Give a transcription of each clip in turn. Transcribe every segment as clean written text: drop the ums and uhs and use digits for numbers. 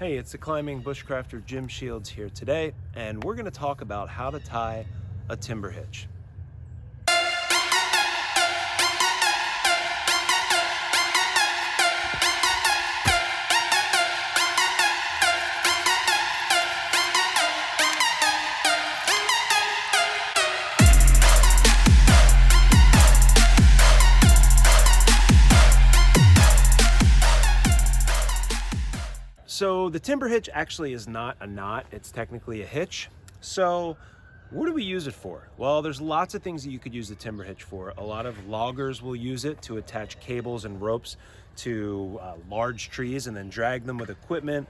Hey, it's the climbing Bushcrafter Jim Shields here today, and we're going to talk about how to tie a timber hitch. So the timber hitch actually is not a knot, it's technically a hitch. So what do we use it for? Well, there's lots of things that you could use the timber hitch for. A lot of loggers will use it to attach cables and ropes to large trees and then drag them with equipment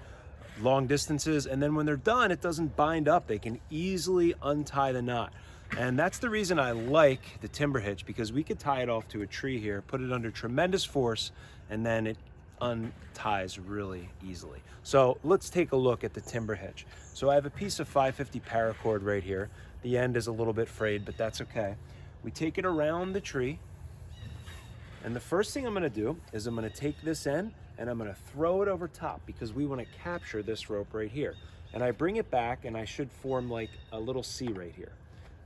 long distances. And then when they're done, it doesn't bind up. They can easily untie the knot. And that's the reason I like the timber hitch, because we could tie it off to a tree here, put it under tremendous force, and then it unties really easily. So let's take a look at the timber hitch. So I have a piece of 550 paracord right here. The end is a little bit frayed, but that's okay. We take it around the tree, and the first thing I'm going to do is I'm going to take this end and I'm going to throw it over top, because we want to capture this rope right here. And I bring it back and I should form like a little C right here.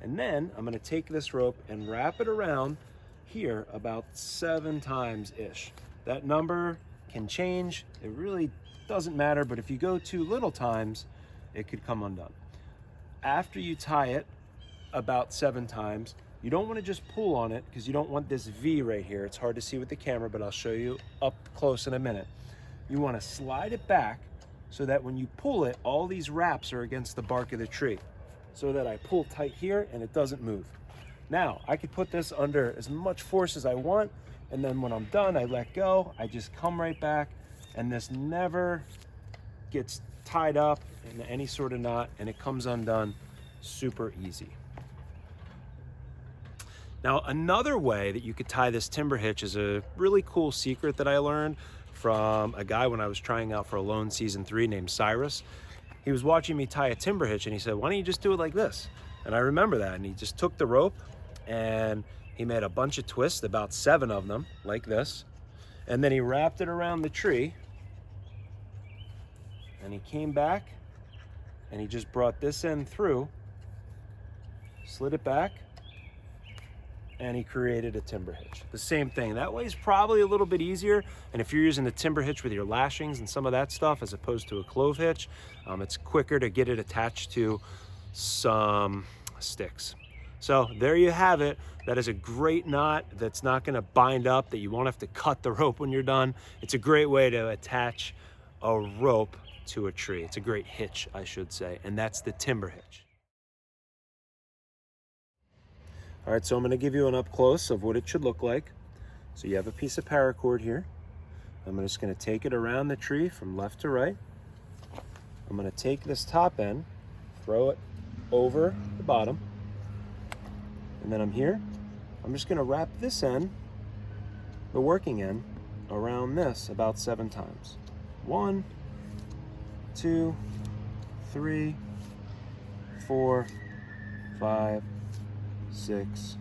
And then I'm going to take this rope and wrap it around here about 7 times ish. That number can change, it really doesn't matter, but if you go too little times, it could come undone. After you tie it about 7 times, you don't want to just pull on it, because you don't want this V right here. It's hard to see with the camera, but I'll show you up close in a minute. You want to slide it back so that when you pull it, all these wraps are against the bark of the tree, so that I pull tight here and it doesn't move. Now, I could put this under as much force as I want, and then when I'm done, I let go, I just come right back, and this never gets tied up in any sort of knot, and it comes undone super easy. Now, another way that you could tie this timber hitch is a really cool secret that I learned from a guy when I was trying out for Alone Season 3 named Cyrus. He was watching me tie a timber hitch, and he said, "Why don't you just do it like this?" And I remember that, and he just took the rope and he made a bunch of twists, about 7 of them, like this. And then he wrapped it around the tree. And he came back and he just brought this end through, slid it back, and he created a timber hitch. The same thing. That way is probably a little bit easier. And if you're using the timber hitch with your lashings and some of that stuff, as opposed to a clove hitch, it's quicker to get it attached to some sticks. So there you have it. That is a great knot that's not going to bind up, that you won't have to cut the rope when you're done. It's a great way to attach a rope to a tree. It's a great hitch, I should say, and that's the timber hitch. All right, so I'm going to give you an up close of what it should look like. So you have a piece of paracord here. I'm just going to take it around the tree from left to right. I'm going to take this top end, throw it over the bottom, and then I'm just going to wrap this end, the working end, around this about 7 times. 1, 2, 3, 4, 5, 6,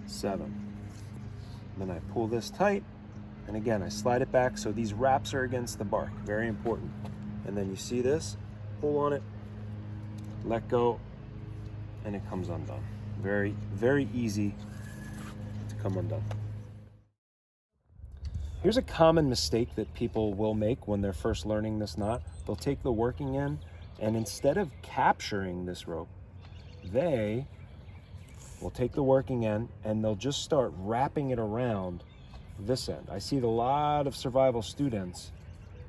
7. Then I pull this tight, and again I slide it back so these wraps are against the bark. Very important. And then you see this, pull on it, let go, and it comes undone. Very, very easy to come undone. Here's a common mistake that people will make when they're first learning this knot. They'll take the working end, and instead of capturing this rope, they will take the working end and they'll just start wrapping it around this end. I see a lot of survival students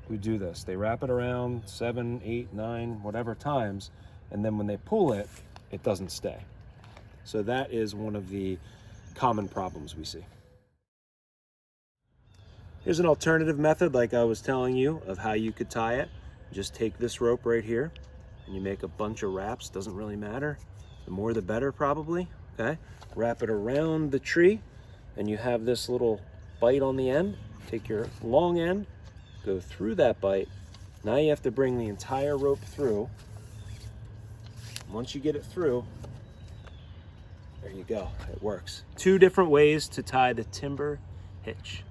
who do this. They wrap it around 7, 8, 9, whatever times, and then when they pull it, it doesn't stay. So that is one of the common problems we see. Here's an alternative method, like I was telling you, of how you could tie it. Just take this rope right here and you make a bunch of wraps. Doesn't really matter. The more the better, probably. Okay. Wrap it around the tree and you have this little bite on the end. Take your long end, go through that bite. Now you have to bring the entire rope through. Once you get it through, there you go, it works. 2 different ways to tie the timber hitch.